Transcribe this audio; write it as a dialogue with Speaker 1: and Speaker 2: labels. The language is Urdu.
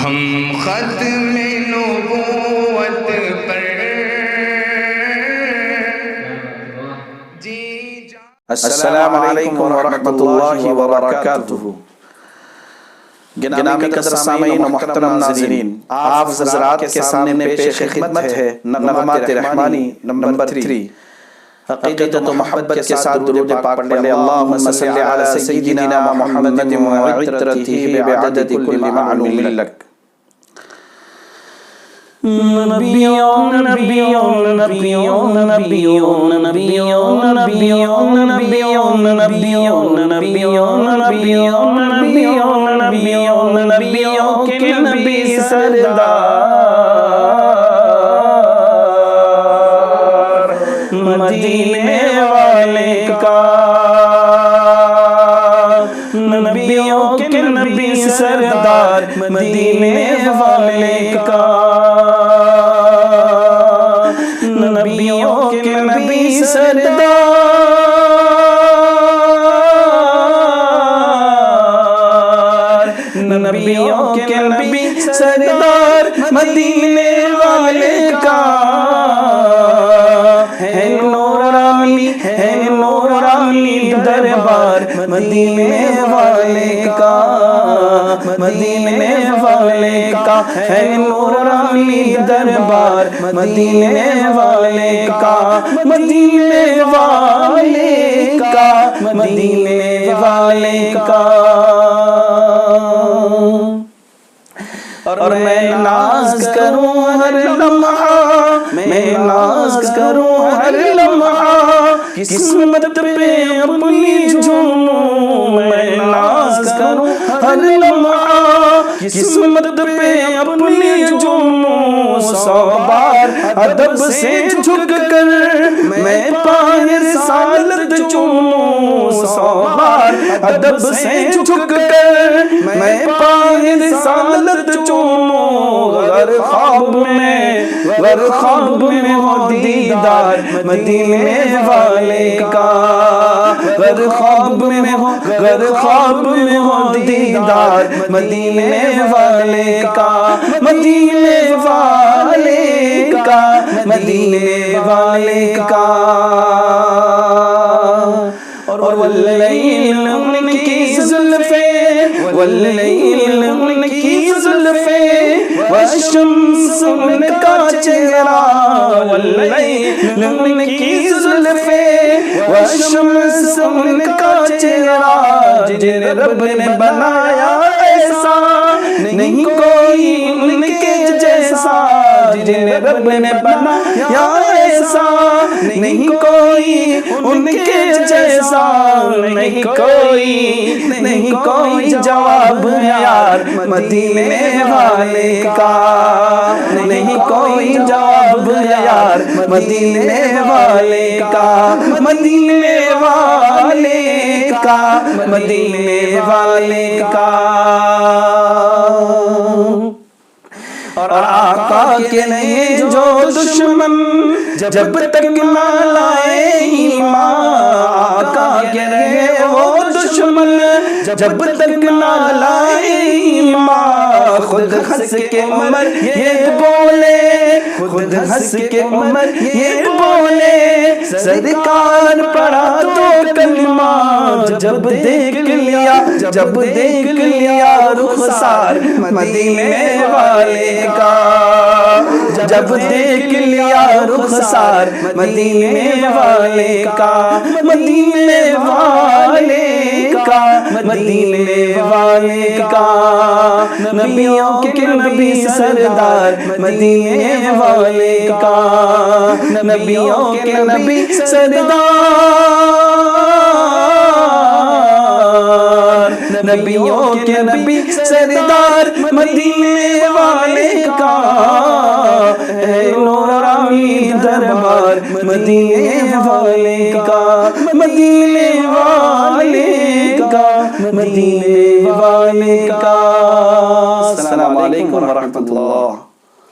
Speaker 1: ہم ختم نبوت پر
Speaker 2: السلام علیکم ورحمۃ اللہ وبرکاتہ۔ گرامی قدر سامعین و محترم ناظرین، آپ حضرات کے سامنے پیش خدمت ہے نغمات رحمانی نمبر 3۔ عقیدت و محبت کے ساتھ درود پاک پڑھ لیں۔ اللہم صلی علی سیدنا محمد وعطرتہ بعدد کل معلوم لک۔
Speaker 3: نبیون نبیون نبیون نبیون نبیون نبیون نبیون نبیون نبیون نبیون نبیون نبیون نبیوں کے نبی سردار مدینے والے کا، نبیوں کے نبی سردار مدینے والے کا، نبیوں کے نبی سردار، نبیوں کے نبی سردار مدینے والے کا، ہے نورانی ہے نورانی دربار مدینے والے کا، مدینے والے کا، ہے نورانی دربار مدینے والے کا، مدینے والے کا، مدینے والے کا۔ اور میں ناز کروں ہر لمحہ، میں ناز کروں ہر لمحہ، قسمت پہ اپنی جھوموں، میں ناز کروں ہر لمحہ، قسمت پہ اپنی جھوموں، 100 بار ادب سے جھک کر میں پائے رسالت چوموں، 100 بار ادب سے جھک کر میں پائے رسالت چوموں، گر خواب میں ہو دیدار مدینے والے کا، گر خواب میں ہو دیدار مدینے والے کا، مدینے والے کا، مدینے والے کا۔ اور واللیل ان کی زلفیں، واللیل ان کی زلفیں، والشمس ان کا چہرہ، واللیل ان کی زلفیں، والشمس ان کا چہرہ، جنہیں رب نے بنایا ایسا نہیں کوئی ان کے جیسا، جنہیں رب نے بنایا ایسا نہیں کوئی ان کے جیسا، نہیں کوئی جواب یار مدینے والے کا، نہیں کوئی جواب یار مدینے والے کا، مدینے والے کا، مدینے والے کا۔ اور آقا کے لیے جو دشمن جب تک نہ لائے ایمان، آقا کے لیے وہ دشمن جب تک نہ لائے ایمان، خود ہنس کے عمر یہ بولے، خود ہنس کے عمر یہ بولے، سرکار پڑھا تو کلمہ، جب دیکھ لیا رخسار مدینے والے کا، جب دیکھ لیا رخسار مدینے والے کا، مدینے والے کا، مدینے والے کا، نبیوں کے نبی سردار مدینے والے کا، نبیوں کے نبی سردار، نبیوں کے نبی سردار مدینے والے کا، ہے نورانی دربار مدینے والے کا، مدینے والے کا، مدینے والے کا۔ السلام علیکم ورحمۃ اللہ۔